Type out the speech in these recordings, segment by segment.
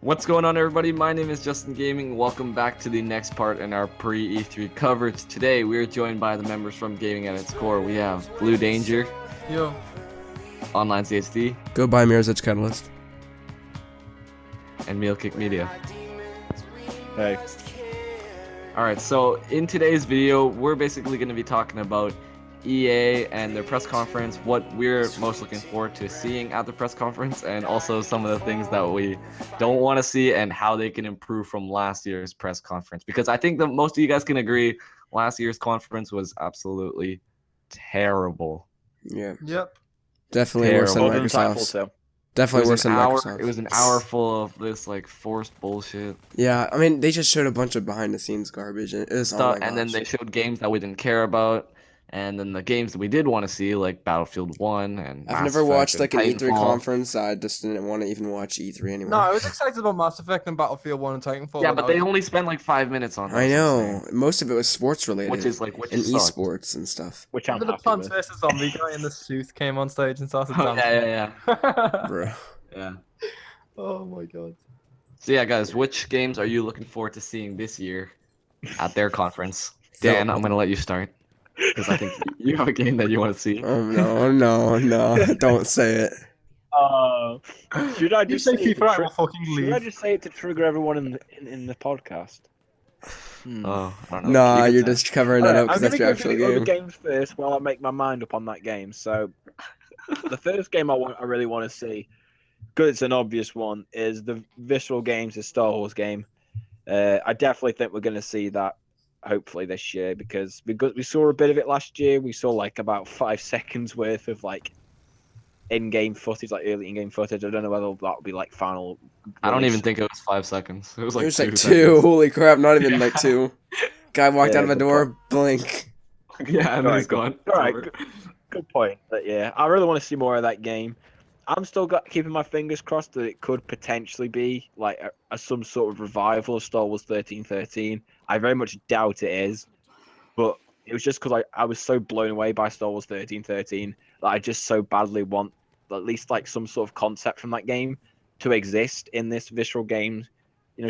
What's going on, everybody? My name is Justin Gaming. Welcome back to the next part in our pre-E3 coverage. Today, we are joined by the members from Gaming at its Core. We have Blue Danger, Yo. OnlineZhD, Go buy Mirror's Edge Catalyst. and Mealkick Media. Hey. Alright, so in today's video, we're basically going to be talking about EA and their press conference, what we're most looking forward to seeing at the press conference, and also some of the things that we don't want to see and how they can improve from last year's press conference. Because I think that most of you guys can agree last year's conference was absolutely terrible. Yeah, Yep. definitely worse than Terrible. Microsoft's. Definitely worse than Microsoft's. It was an hour full of this like forced bullshit Yeah, I mean, they just showed a bunch of behind-the-scenes garbage, and it was stuff, and then they showed games that we didn't care about, and then the games that we did want to see, like Battlefield 1 and I've Mass never Effect watched and like an E3 Titanfall. conference. I just didn't want to even watch E3 anymore. No, I was excited about Mass Effect and Battlefield 1 and Titanfall. Yeah, but they only spent like 5 minutes on. I know. Most of it was sports related, Which and sucked. esports and stuff. Which I'm the happy Plants with. vs Zombie guy in the suit came on stage and started Oh, dancing. yeah. Bro. Yeah. Oh my god. So yeah, guys, which games are you looking forward to seeing this year at their conference? So- Dan, I'm gonna let you start because I think you have a game that you want to see. Oh no! Don't say it. Should I You just say say it FIFA, I to will fucking should I leave. just say it to trigger everyone in the podcast? Oh, I don't know. Nah, You you're can just covering that Alright, up because I'm that's gonna your go actual through the other game. games first while I make my mind up on that game. So, the first game I really want to see, because it's an obvious one, is the Visceral Games' Star Wars game. I definitely think we're going to see that hopefully this year because we saw a bit of it last year. We saw like about 5 seconds worth of like in-game footage, like early in-game footage. I don't know whether that would be like final. I don't release. even think it was 5 seconds. It was like It was like 2 two. seconds. Holy crap! Not even like two. Guy walked Yeah, out of a good door. Blink. Yeah, and then he's gone. All right, good point. But yeah, I really want to see more of that game. I'm still keeping my fingers crossed that it could potentially be like some sort of revival of Star Wars 1313. I very much doubt it is, but it was just because I was so blown away by Star Wars 1313 that I just so badly want at least like some sort of concept from that game to exist in this Visceral Games,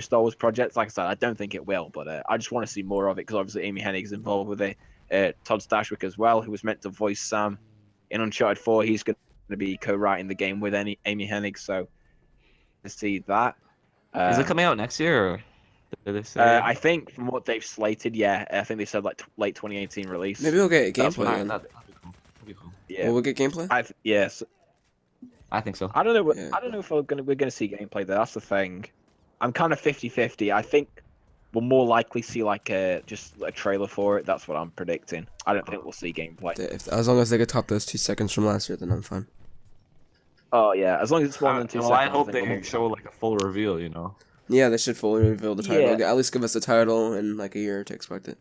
Star Wars project. Like I said, I don't think it will, but I just want to see more of it because obviously Amy Hennig's involved with it. Todd Stashwick as well, who was meant to voice Sam in Uncharted 4. He's going to be co-writing the game with Amy Hennig, so to see that. Is it coming out next year? Or did they say? I think from what they've slated, yeah, I think they said like late 2018 release. Maybe we'll get That's gameplay what then. That'd be cool. Yeah, We'll get gameplay. yes. I think so. I don't know. Yeah. I don't know if we're gonna see gameplay there. That's the thing. I'm kind of 50-50. I think we'll more likely see like just a trailer for it. That's what I'm predicting. I don't think we'll see gameplay. As long as they could top those 2 seconds from last year, then I'm fine. Oh yeah, as long as it's more than 2 Well, seconds. I hope think they we'll- show like a full reveal. Yeah, they should fully reveal the title. Yeah. At least give us the title and like a year to expect it.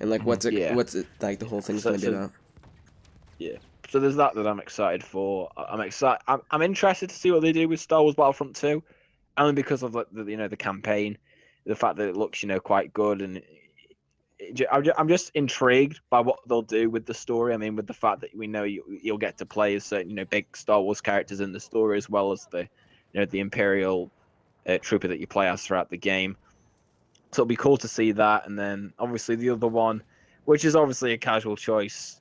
And like what's it Yeah. like the whole thing's So- gonna be so- about. Yeah. So there's that I'm excited for. I'm excited. I'm interested to see what they do with Star Wars Battlefront 2, only because of the campaign, the fact that it looks quite good, and I'm just intrigued by what they'll do with the story. I mean, with the fact that we know you'll get to play as certain big Star Wars characters in the story, as well as the Imperial trooper that you play as throughout the game. So it'll be cool to see that, and then obviously the other one, which is obviously a casual choice.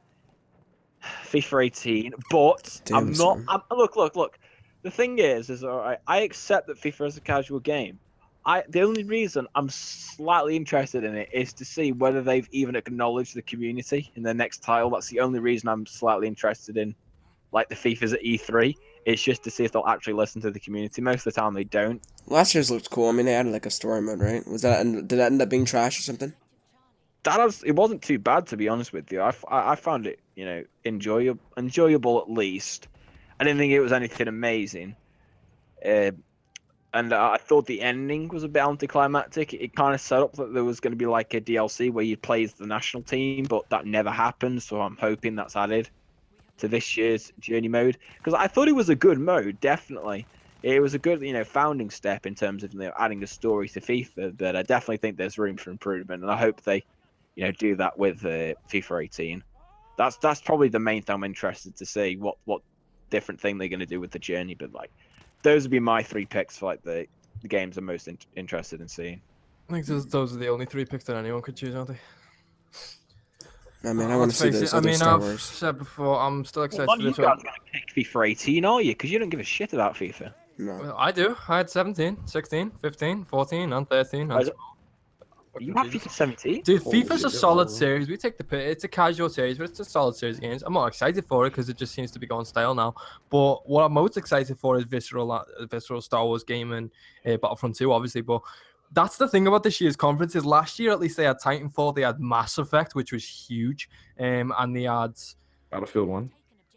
FIFA 18, but Damn, I'm not. son. Look. The thing is all right. I accept that FIFA is a casual game. The only reason I'm slightly interested in it is to see whether they've even acknowledged the community in their next title. That's the only reason I'm slightly interested in, like the FIFAs at E3. It's just to see if they'll actually listen to the community. Most of the time, they don't. Last year's looked cool. I mean, they added like a story mode, right? Did that end up being trash or something? It wasn't too bad, to be honest with you. I found it enjoyable at least. I didn't think it was anything amazing, and I thought the ending was a bit anticlimactic. It kind of set up that there was going to be like a DLC where you'd play as the national team, but that never happened. So I'm hoping that's added to this year's journey mode, because I thought it was a good mode. Definitely, it was a good founding step in terms of adding a story to FIFA. But I definitely think there's room for improvement, and I hope they do that with FIFA 18. That's probably the main thing I'm interested to see what different thing they're going to do with the journey. But like those would be my 3 picks for like the games I'm most interested in seeing. I think those are the only 3 picks that anyone could choose, aren't they? I mean, I want to see Let's face those it. I other mean, Star I've Wars. said before, I'm still excited Well, for none of this you guys one. are going to pick FIFA 18, are you? Because you don't give a shit about FIFA. No. Well, I do. I had 17, 16, 15, 14, and 13. And You have FIFA 17? Dude, Holy FIFA's a shit. solid series. We take the piss. It's a casual series, but it's a solid series of games. I'm not excited for it because it just seems to be going stale now. But what I'm most excited for is visceral Star Wars game and Battlefront 2, obviously. But that's the thing about this year's conference is last year at least they had Titanfall, they had Mass Effect, which was huge, and they had Battlefield 1.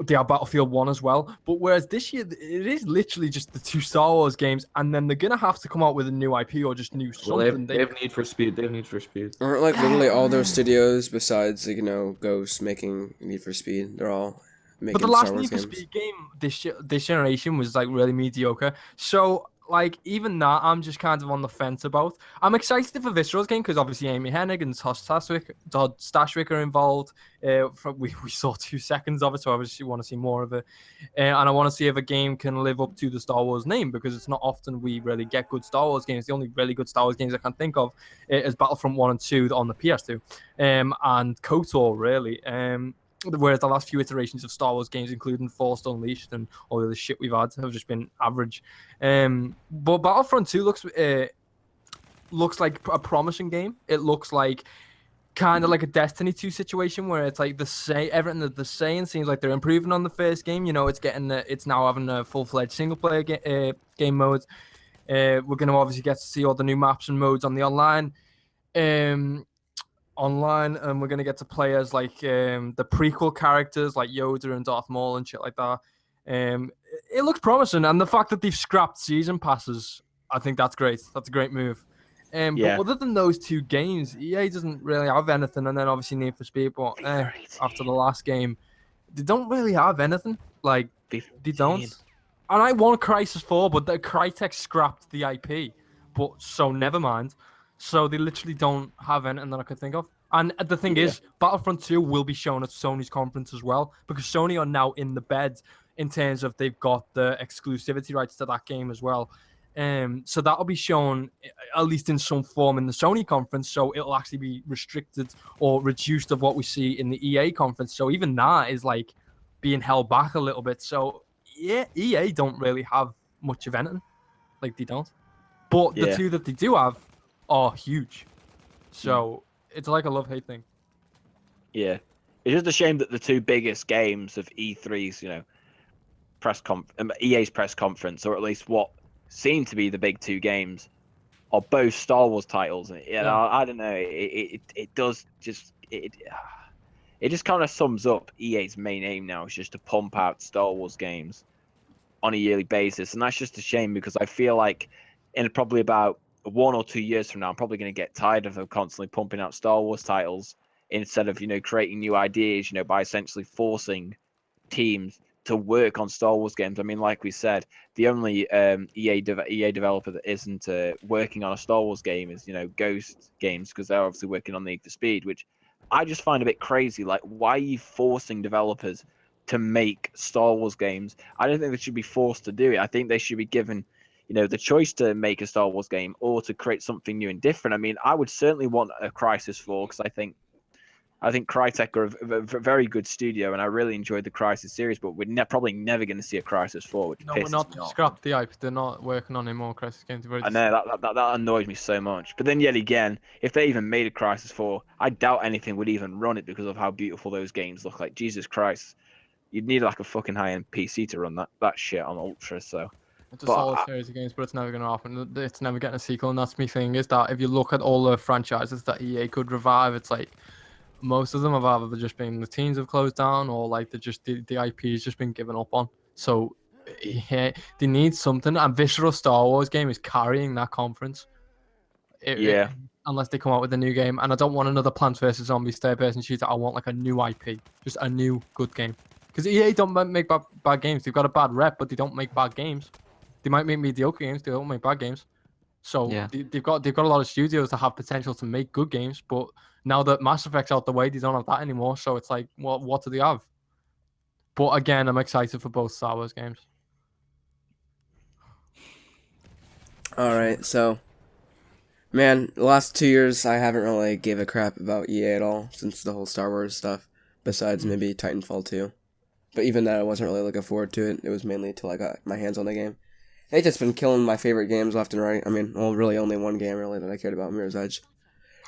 they have Battlefield 1 as well. But whereas this year, it is literally just the 2 Star Wars games, and then they're going to have to come out with a new IP or just new Well, something. they have Need for Speed. They have Need for Speed. Aren't like literally all those studios besides like, Ghost making Need for Speed? They're all making But the Star last Wars Need for games. Speed game this generation was like really mediocre. So like even that, I'm just kind of on the fence about. I'm excited for Visceral's game because obviously Amy Hennig and Todd Stashwick are involved. We saw 2 seconds of it, so I obviously want to see more of it. And I want to see if a game can live up to the Star Wars name because it's not often we really get good Star Wars games. The only really good Star Wars games I can think of is Battlefront 1 and 2 on the PS2, and KOTOR really. Whereas the last few iterations of Star Wars games, including Force Unleashed and all the other shit we've had, have just been average. But Battlefront 2 looks like a promising game. It looks like kind of like a Destiny 2 situation where it's like everything that they're saying seems like they're improving on the first game. It's now having a full-fledged single-player game mode. We're going to obviously get to see all the new maps and modes on the online. And we're going to get to play as like the prequel characters like Yoda and Darth Maul and shit like that. It looks promising, and the fact that they've scrapped season passes, I think that's great. That's a great move. Yeah. But other than those 2 games, EA doesn't really have anything, and then obviously Need for Speed. But after the last game, they don't really have anything. Like they don't. And I want Crisis 4, but the Crytek scrapped the IP. But so never mind. So they literally don't have anything that I could think of. And the thing is, Battlefront 2 will be shown at Sony's conference as well, because Sony are now in the bed in terms of they've got the exclusivity rights to that game as well. So that'll be shown at least in some form in the Sony conference. So it'll actually be restricted or reduced of what we see in the EA conference. So even that is like being held back a little bit. So yeah, EA don't really have much of anything. Like they don't. But the 2 that they do have are huge. So it's like a love-hate thing. Yeah. It's just a shame that the 2 biggest games of E3's, EA's press conference, or at least what seem to be the big 2 games, are both Star Wars titles. And I don't know. It does just it just kind of sums up EA's main aim now is just to pump out Star Wars games on a yearly basis, and that's just a shame because I feel like in probably about 1 or 2 years from now, I'm probably going to get tired of them constantly pumping out Star Wars titles instead of creating new ideas, by essentially forcing teams to work on Star Wars games. I mean, like we said, the only EA developer that isn't working on a Star Wars game is Ghost Games, because they're obviously working on Need for Speed, which I just find a bit crazy. Like, why are you forcing developers to make Star Wars games? I don't think they should be forced to do it. I think they should be given the choice to make a Star Wars game or to create something new and different. I mean, I would certainly want a Crisis 4 because I think Crytek are a very good studio, and I really enjoyed the Crisis series. But we're probably never going to see a Crisis 4, which No, we're pisses not me off. scrapped the IP. They're not working on any more Crisis games. I know that annoys me so much. But then yet again, if they even made a Crisis 4, I doubt anything would even run it because of how beautiful those games look. Like, Jesus Christ, you'd need like a fucking high-end PC to run that shit on Ultra. So. It's a solid series of games, but it's never going to happen. It's never getting a sequel, and that's my thing, is that if you look at all the franchises that EA could revive, it's like most of them have either just been the teams have closed down or like the IP has just been given up on. So yeah, they need something, and Visceral Star Wars game is carrying that conference. Unless they come out with a new game, and I don't want another Plants vs Zombies third-person shooter. I want like a new IP, just a new good game. Because EA don't make bad games. They've got a bad rep, but they don't make bad games. They might make mediocre games. They don't make bad games. So they've got a lot of studios that have potential to make good games. But now that Mass Effect's out the way, they don't have that anymore. So it's like, what do they have? But again, I'm excited for both Star Wars games. All right, so, man, the last 2 years I haven't really gave a crap about EA at all since the whole Star Wars stuff. Besides maybe Titanfall 2, but even that I wasn't really looking forward to it. It was mainly till I got my hands on the game. They just been killing my favorite games left and right. I mean, well, really only one game really that I cared about, Mirror's Edge.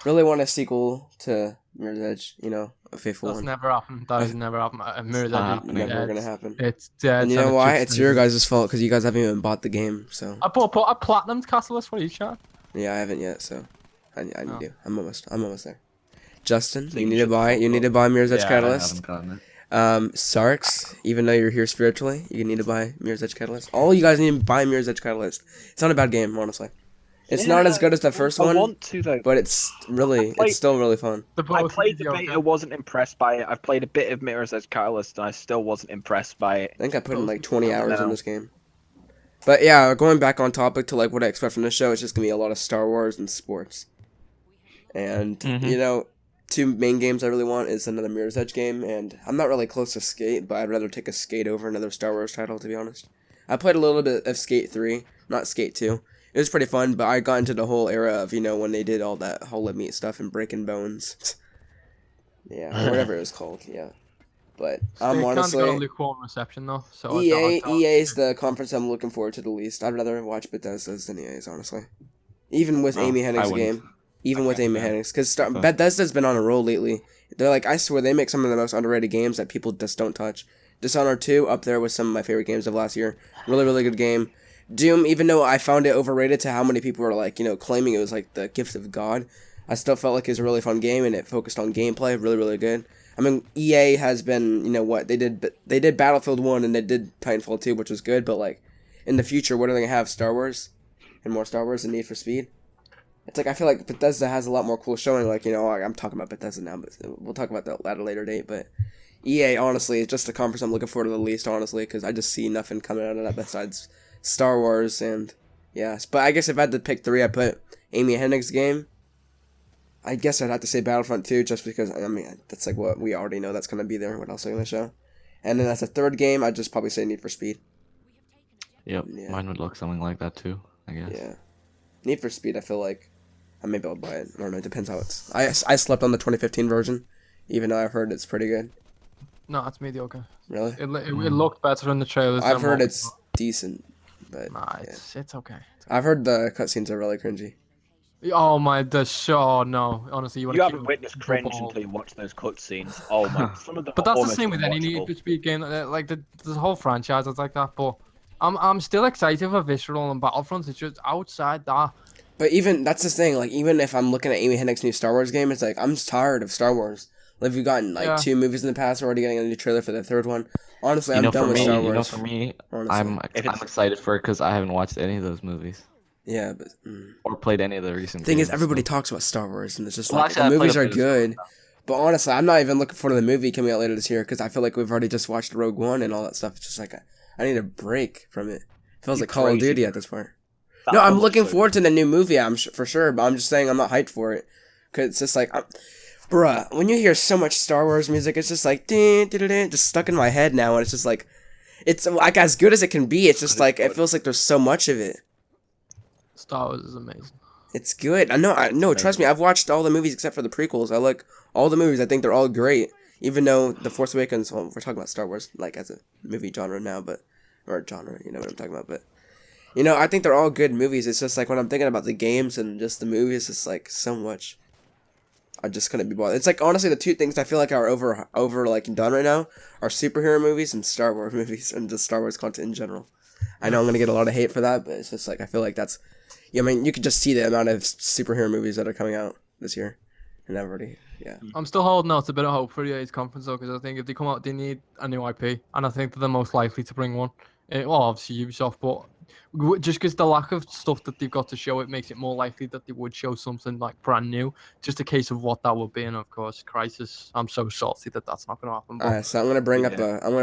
Really want a sequel to Mirror's Edge, you know, a faithful That's one. never happened. That has never happened. Mirror's not Edge is happening. Never dead. gonna happen. It's dead. And you know why? It's your guys' fault because you guys haven't even bought the game. So I put a platinum Catalyst. What are you trying? yeah, I haven't yet. So I need Oh. to. I'm almost there. Justin, So you you need to should buy. You need to buy Mirror's Edge Yeah, I Catalyst. haven't gotten it. Sarks, even though you're here spiritually, you need to buy Mirror's Edge Catalyst. All you guys need to buy Mirror's Edge Catalyst. It's not a bad game, honestly. It's not as good as the first I one, want to though. but it's still really fun. I played the beta, wasn't impressed by it. I've played a bit of Mirror's Edge Catalyst, and I still wasn't impressed by it. I think I put in like 20 hours in No. this game. But yeah, going back on topic to like what I expect from this show, it's just gonna be a lot of Star Wars and sports. And you know, two main games I really want is another Mirror's Edge game, and I'm not really close to Skate, but I'd rather take a Skate over another Star Wars title, to be honest. I played a little bit of Skate 3, not Skate 2. It was pretty fun, but I got into the whole era of, you know, when they did all that Hall of Meat stuff and Breaking Bones. Yeah, or whatever it was called, yeah. But I'm honestly... Kind of got a lukewarm reception though. So EA is the conference I'm looking forward to the least. I'd rather watch Bethesda's than EA's, honestly. Even with Amy Hennig's game. Even with Amy Hennig's. Because Bethesda's been on a roll lately. They're like, I swear, they make some of the most underrated games that people just don't touch. Dishonored 2, up there with some of my favorite games of last year. Really, really good game. Doom, even though I found it overrated to how many people were like, you know, claiming it was like the gift of God, I still felt like it was a really fun game and it focused on gameplay, really, really good. I mean, EA has been, you know what, they did Battlefield 1 and they did Titanfall 2, which was good, but like, in the future, what are they going to have? Star Wars? And more Star Wars and Need for Speed? It's like, I feel like Bethesda has a lot more cool showing, like, you know, I'm talking about Bethesda now, but we'll talk about that at a later date, but EA, honestly, is just the conference I'm looking forward to the least, honestly, because I just see nothing coming out of that besides Star Wars and, yeah. But I guess if I had to pick 3, I'd put Amy Hennig's game. I guess I'd have to say Battlefront 2, just because, I mean, that's like what we already know that's going to be there, what else are going to show. And then as a third game, I'd just probably say Need for Speed. Yep, Yeah. mine would look something like that too, I guess. Yeah. Need for Speed, I feel like, maybe I'll buy it. I don't know, it depends how it's... I slept on the 2015 version, even though I've heard it's pretty good. No, it's mediocre. Really? It looked better in the trailers. I've than heard what we it's got. decent, but Nah, yeah. it's okay. I've heard the cutscenes are really cringy. Oh my, the show, no. Honestly, You haven't witnessed cringe until you watch those cutscenes. Oh my! Some of them. But are that's the almost same with any Need unwatchable. for Speed game. Like the whole franchise is like that. But I'm still excited for Visceral and Battlefront. It's just outside that. But even that's the thing. Like even if I'm looking at Amy Hennig's new Star Wars game, it's like I'm just tired of Star Wars. Like we've gotten like 2 movies in the past. We're already getting a new trailer for the 3rd one. Honestly, I'm done with Star Wars. For me, honestly. I'm excited for it because I haven't watched any of those movies. Yeah, but or played any of the recent. Thing games, is, everybody so. talks about Star Wars, and it's just Well, like actually, the I movies played are a bit of good. But honestly, I'm not even looking forward to the movie coming out later this year because I feel like we've already just watched Rogue One and all that stuff. It's just like I need a break from it. It feels You like Call of crazy Duty person. at this point. That No, I'm was looking so forward to the new movie. For sure, but I'm just saying I'm not hyped for it because it's just like, bruh, when you hear so much Star Wars music, it's just like just stuck in my head now, and it's just like, it's like as good as it can be. It's just like it feels like there's so much of it. Star Wars is amazing. It's good. I know. Trust me. I've watched all the movies except for the prequels. I like all the movies. I think they're all great. Even though The Force Awakens, well, we're talking about Star Wars like as a movie genre now, or genre, you know what I'm talking about. But you know, I think they're all good movies. It's just like when I'm thinking about the games and just the movies, it's like so much. I just couldn't be bothered. It's like honestly the 2 things I feel like are over like done right now are superhero movies and Star Wars movies and just Star Wars content in general. I know I'm gonna get a lot of hate for that, but it's just like I feel like that's. Yeah, I mean, you could just see the amount of superhero movies that are coming out this year, and everybody, yeah. I'm still holding out a bit of hope for EA's conference though, because I think if they come out, they need a new IP, and I think they're the most likely to bring one. Well, obviously Ubisoft, but just because the lack of stuff that they've got to show, it makes it more likely that they would show something like brand new. Just a case of what that would be, and of course, Crisis. I'm so salty that that's not going to happen. But... Alright, so I'm gonna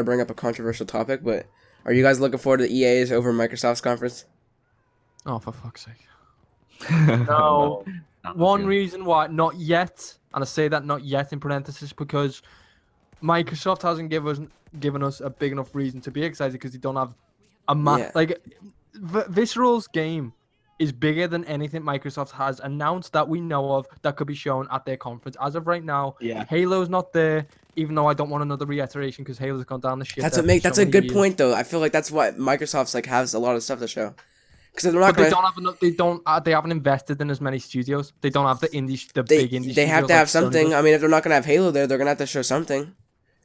bring up a controversial topic, but are you guys looking forward to EA's over Microsoft's conference? Oh, for fuck's sake. No. One reason why, not yet, and I say that not yet in parentheses, because Microsoft hasn't given us a big enough reason to be excited because they don't have a Yeah. like Visceral's game is bigger than anything Microsoft has announced that we know of that could be shown at their conference. As of right now, Halo's not there, even though I don't want another reiteration because Halo's gone down the shit. That's a good point though. I feel like that's why Microsoft's like has a lot of stuff to show. Because they're not But they don't have enough. They haven't invested in as many studios. They don't have the big indie. They have to have something. I mean, if they're not gonna have Halo there, they're gonna have to show something.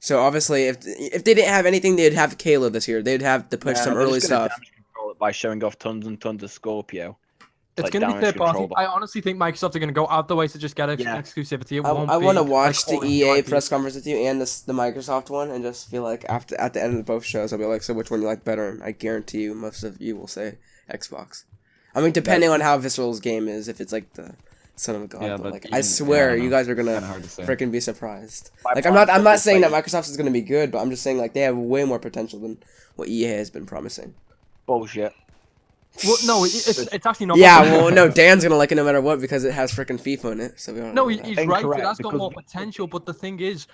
So obviously, if they didn't have anything, they'd have Halo this year. They'd have to push some early stuff. Control it by showing off tons and tons of Scorpio. It's going to be third party. I honestly think Microsoft are going to go out the way to just get exclusivity. I want to watch the EA press conference with you and the Microsoft one, and just feel like at the end of both shows, I'll be like, so which one you like better? And I guarantee you, most of you will say Xbox. I mean, depending on how Visceral's game is, if it's like the Son of God, but like, I swear you guys are gonna freaking be surprised. Like, I'm not saying that Microsoft is gonna be good, but I'm just saying like they have way more potential than what EA has been promising. Bullshit. Well, no, it's actually not. Yeah, well, no, Dan's gonna like it no matter what because it has freaking FIFA in it. So we don't. No, he's right. That's got more potential, but the thing is,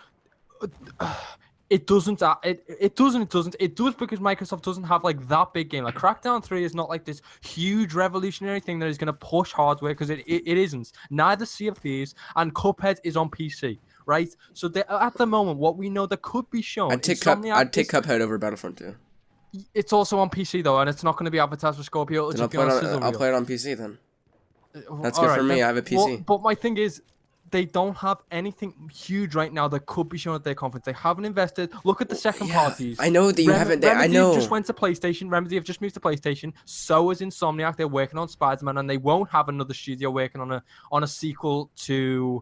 it doesn't. It does because Microsoft doesn't have like that big game. Like Crackdown 3 is not like this huge revolutionary thing that is gonna push hardware because it isn't. Neither Sea of Thieves and Cuphead is on PC. Right, so at the moment, what we know that could be shown. I'd take Cuphead over Battlefront 2. It's also on PC though, and it's not going to be advertised for Scorpio. I'll play it on PC then. That's good for me. I have a PC. But my thing is, they don't have anything huge right now that could be shown at their conference. They haven't invested. Look at the second parties. I know that you haven't. I know. Just went to PlayStation. Remedy have just moved to PlayStation. So is Insomniac. They're working on Spider-Man, and they won't have another studio working on a sequel to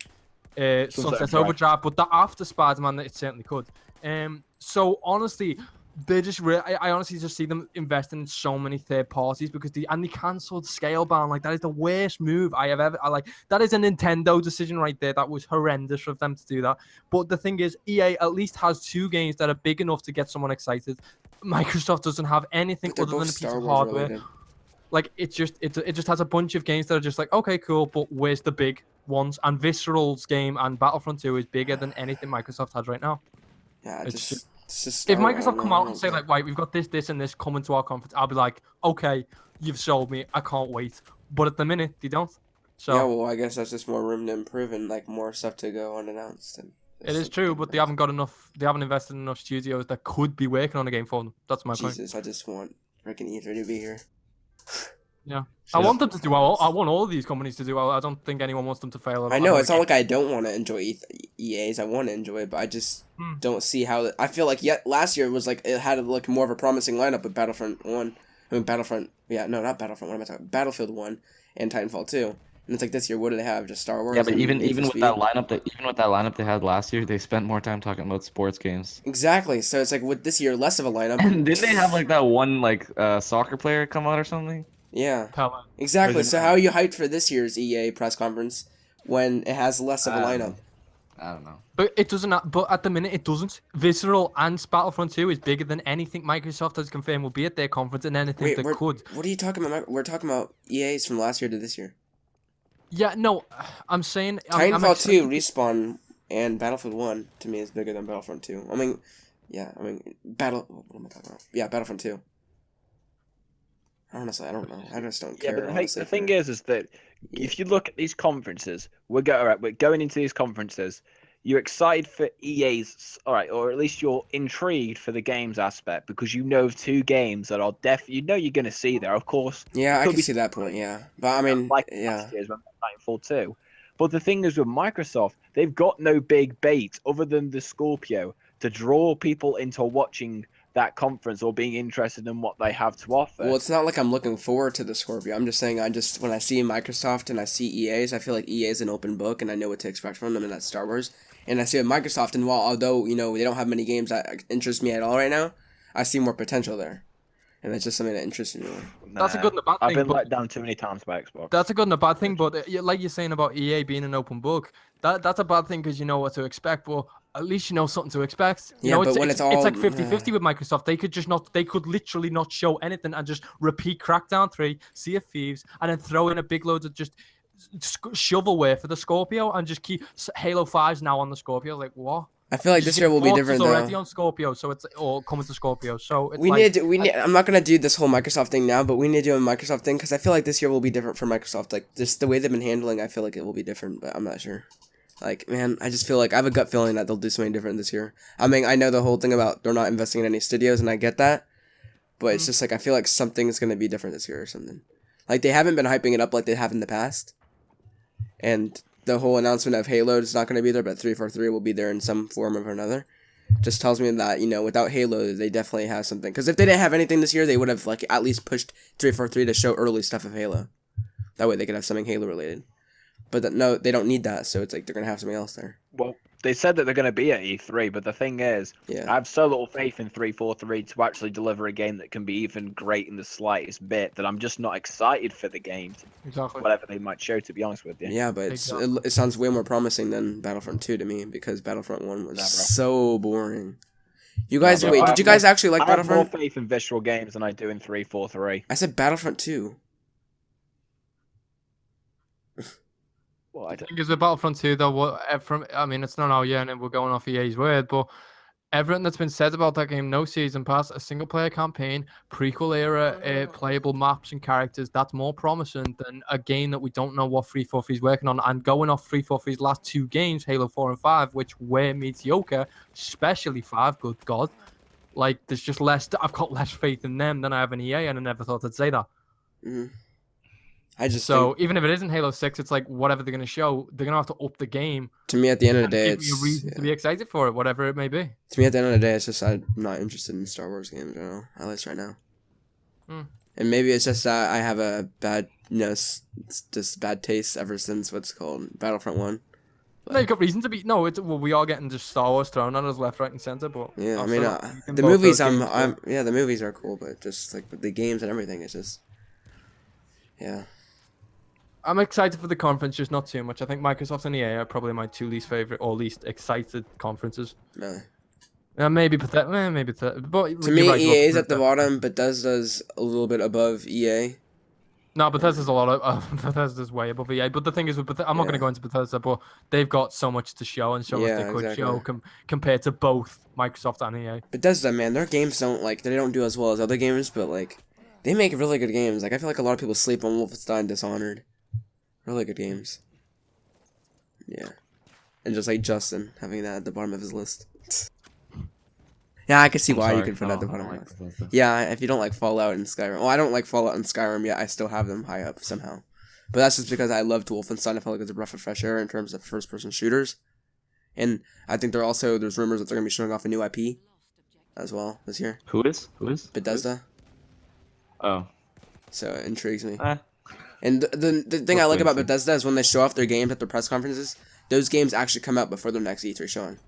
Sunset Overdrive. But after Spider-Man, it certainly could. So honestly. They just I honestly just see them investing in so many third parties because they cancelled Scalebound. Like that is the worst move I have ever. That is a Nintendo decision right there. That was horrendous of them to do that. But the thing is, EA at least has 2 games that are big enough to get someone excited. Microsoft doesn't have anything other than a piece of hardware. Related. Like it just has a bunch of games that are just like okay, cool, but where's the big ones? And Visceral's game and Battlefront 2 is bigger than anything Microsoft has right now. Yeah, if Microsoft come out and say like, right, we've got this and this coming to our conference, I'll be like, okay, you've sold me, I can't wait. But at the minute, they don't. So yeah, well, I guess that's just more room to improve and like more stuff to go unannounced. And it is true, but they haven't got enough. They haven't invested in enough studios that could be working on a game for them. That's my point. Jesus, I just want freaking E3 to be here. Yeah. I want them to do well. I want all of these companies to do well. I don't think anyone wants them to fail. I know, it's not like I don't want to enjoy EA's. I want to enjoy it, but I just don't see how... I feel like last year was like, it had like more of a promising lineup with Battlefront 1. I mean, Battlefront... Yeah, no, not Battlefront. What am I talking about? Battlefield 1 and Titanfall 2. And it's like this year, what do they have? Just Star Wars? Yeah, but even with that lineup they had last year, they spent more time talking about sports games. Exactly. So it's like with this year, less of a lineup. And didn't they have like that one like soccer player come out or something? Yeah, exactly. So how are you hyped for this year's EA press conference when it has less of a lineup? I don't know. But it doesn't. But at the minute, it doesn't. Visceral and Battlefront 2 is bigger than anything Microsoft has confirmed will be at their conference, and anything that could. What are you talking about? We're talking about EA's from last year to this year. Yeah, no, I'm saying Titanfall 2, Respawn, and Battlefield 1 to me is bigger than Battlefront 2. What am I talking about? Yeah, Battlefront 2. Honestly, I don't know. I just don't care. Yeah, but the thing is that if you look at these conferences, we're going into these conferences. You're excited for EA's, all right, or at least you're intrigued for the games aspect because you know of 2 games that are you're going to see there. Of course. Yeah, I can see that point. Yeah, but I mean, like last year's Titanfall 2. But the thing is with Microsoft, they've got no big bait other than the Scorpio to draw people into watching that conference or being interested in what they have to offer. Well, it's not like I'm looking forward to the Scorpio. I'm just saying when I see Microsoft and I see EA's, I feel like EA is an open book and I know what to expect from them, and that's Star Wars. And I see with Microsoft, and although they don't have many games that interest me at all right now, I see more potential there. And that's just something that interests me more. That's a good and a bad thing. I've been let down too many times by Xbox. That's a good and a bad thing, but like you're saying about EA being an open book, that's a bad thing because you know what to expect. Well, at least you know something to expect. But when it's like 50-50 with Microsoft. They could literally not show anything and just repeat Crackdown 3, Sea of Thieves, and then throw in a big load of just shovelware for the Scorpio and just keep Halo 5's now on the Scorpio. Like, what? I feel like this year will be different already though. on Scorpio, so it's all coming to Scorpio. So it's I'm not gonna do this whole Microsoft thing now, but we need to do a Microsoft thing because I feel like this year will be different for Microsoft. Like just the way they've been handling, I feel like it will be different, but I'm not sure. Like, man, I just feel like I have a gut feeling that they'll do something different this year. I mean, I know the whole thing about they're not investing in any studios, and I get that, but it's just like I feel like something's gonna be different this year or something. Like they haven't been hyping it up like they have in the past, and the whole announcement of Halo is not gonna be there, but 343 will be there in some form or another. Just tells me that, you know, without Halo, they definitely have something. Because if they didn't have anything this year, they would have like at least pushed 343 to show early stuff of Halo. That way they could have something Halo related. But no, they don't need that, so it's like they're gonna have something else there. Well, they said that they're going to be at E3, but the thing is, Yeah. I have so little faith in 343 to actually deliver a game that can be even great in the slightest bit that I'm just not excited for the games, exactly. whatever they might show, to be honest with you. Yeah, but it sounds way more promising than Battlefront 2 to me because Battlefront 1 was Nah, bro. so boring. You guys, Yeah, wait, I did you have guys actually like I have more Battlefront? faith in visceral games than I do in 343. I said Battlefront 2. Well, I don't. Because with Battlefront 2, though, I mean, it's not out yet, and we're going off EA's word, but everything that's been said about that game, no season pass, a single-player campaign, prequel era playable maps and characters, that's more promising than a game that we don't know what 343 is working on. And going off 343's last two games, Halo 4 and 5, which were mediocre, especially 5, good God. Like, there's just less. I've got less faith in them than I have in EA, and I never thought I'd say that. Mm-hmm. I just Even if it isn't Halo 6, it's like whatever they're going to show, they're going to have to up the game. To me, at the end of the day, give me a reason to be excited for it, whatever it may be. To me, at the end of the day, it's just I'm not interested in Star Wars games in general, at least right now. And maybe it's just that I have a bad, just bad taste ever since what's called Battlefront 1. No, you've got reason to be. No, we are getting just Star Wars thrown at us left, right, and center. But yeah, I mean, the movies, the movies are cool, but just like the games and everything, it's just, yeah. I'm excited for the conference, just not too much. I think Microsoft and EA are probably my two least favorite or least excited conferences. Really? Maybe pathetic. But to me, EA is at the bottom, but Bethesda's a little bit above EA. No, Bethesda's a lot of Bethesda's way above EA. But the thing is, with I'm not going to go into Bethesda, but they've got so much to show and so much they could show compared to both Microsoft and EA. Bethesda, man, their games they don't do as well as other games, but like they make really good games. Like I feel like a lot of people sleep on Wolfenstein Dishonored. Really good games. Yeah. And just like Justin having that at the bottom of his list. Yeah, I can see why you could put it at the bottom of the list. Yeah, if you don't like Fallout and Skyrim. Well, I don't like Fallout and Skyrim yet. I still have them high up somehow. But that's just because I loved Wolfenstein. I felt like it was a breath of fresh air in terms of first-person shooters. And I think there's rumors that they're going to be showing off a new IP as well this year. Who is? Bethesda. Oh. So it intrigues me. And the thing I like about Bethesda is when they show off their games at their press conferences, those games actually come out before their next E3 showing.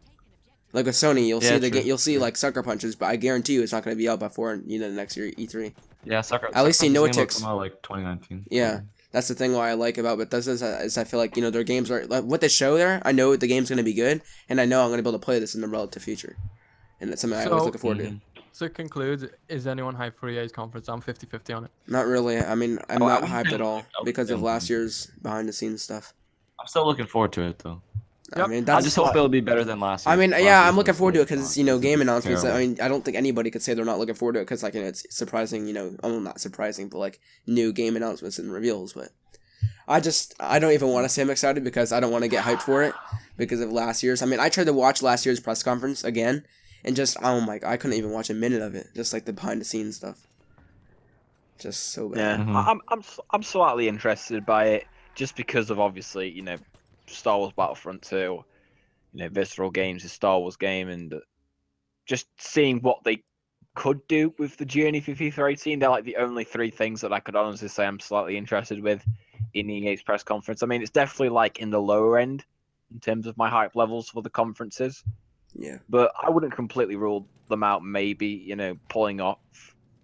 Like with Sony, you'll see like Sucker Punches, but I guarantee you it's not going to be out before the next year E3. Yeah, At least you know it takes. Like 2019. Yeah, that's the thing why I like about Bethesda is I feel like their games are like what they show there. I know the game's going to be good, and I know I'm going to be able to play this in the relative future, and that's something I always look forward to. To conclude, is anyone hyped for EA's conference? I'm 50-50 on it. Not really. I mean, I'm not hyped at all because of last year's behind-the-scenes stuff. I'm still looking forward to it, though. Yep. I mean, I just hope it'll be better than last year. I mean, yeah, I'm looking forward to it because game announcements. I mean, I don't think anybody could say they're not looking forward to it because it's surprising. Well, not surprising, but like new game announcements and reveals. But I don't even want to say I'm excited because I don't want to get hyped for it because of last year's. I mean, I tried to watch last year's press conference again. And just, oh my God, I couldn't even watch a minute of it. Just like the behind the scenes stuff. Just so bad. Yeah, I'm slightly interested by it just because of obviously, Star Wars Battlefront 2, Visceral Games, a Star Wars game, and just seeing what they could do with the journey for FIFA 18. They're like the only three things that I could honestly say I'm slightly interested with in EA's press conference. I mean, it's definitely like in the lower end in terms of my hype levels for the conferences. Yeah. But I wouldn't completely rule them out. Maybe, pulling off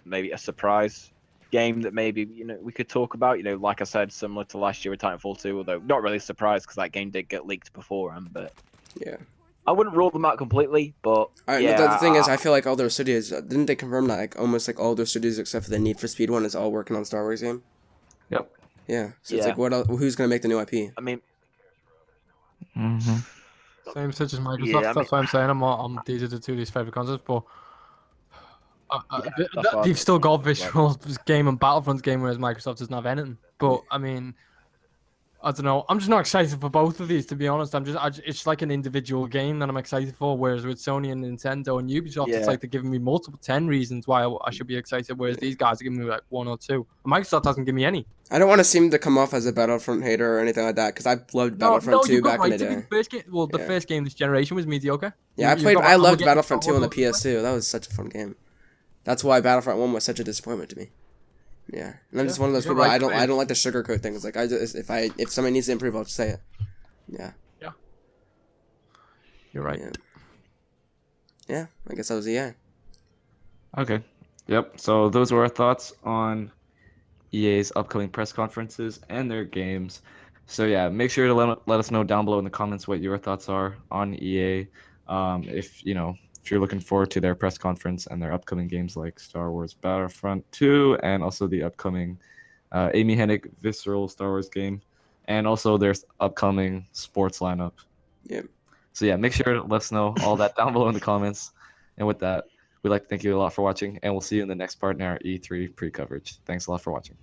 maybe a surprise game that maybe, we could talk about. Like I said, similar to last year with Titanfall 2, although not really surprised because that game did get leaked beforehand. But yeah, I wouldn't rule them out completely. But the thing is, I feel like all their studios, didn't they confirm that like almost like all their studios except for the Need for Speed one is all working on Star Wars game? Yep. Yeah. So it's like, what else, who's going to make the new IP? I mean... Same such as Microsoft. Yeah, I mean- That's why I'm saying these are the two of these favorite concepts, but Yeah, that's what they've still got Right. visual game and Battlefront's game, whereas Microsoft doesn't have anything. But I mean, I don't know. I'm just not excited for both of these, to be honest. It's like an individual game that I'm excited for. Whereas with Sony and Nintendo and Ubisoft, it's Yeah. like they're giving me multiple 10 reasons why I should be excited. Whereas these guys are giving me like 1 or 2. And Microsoft doesn't give me any. I don't want to seem to come off as a Battlefront hater or anything like that because I loved Battlefront 2 back in the day. The first game, the first game this generation was mediocre. Yeah, I loved Battlefront 2 on the PS2. That was such a fun game. That's why Battlefront 1 was such a disappointment to me. Yeah, and I'm just one of those people. I don't like to sugarcoat things. Like if somebody needs to improve, I'll just say it. Yeah. Yeah. You're right. Yeah, I guess that was EA. Okay. Yep. So those were our thoughts on EA's upcoming press conferences and their games. So yeah, make sure to let us know down below in the comments what your thoughts are on EA. If you're looking forward to their press conference and their upcoming games like Star Wars Battlefront 2 and also the upcoming Amy Hennig Visceral Star Wars game, and also their upcoming sports lineup. Yep. So yeah, make sure to let us know all that down below in the comments. And with that, we'd like to thank you a lot for watching, and we'll see you in the next part in our E3 pre-coverage. Thanks a lot for watching.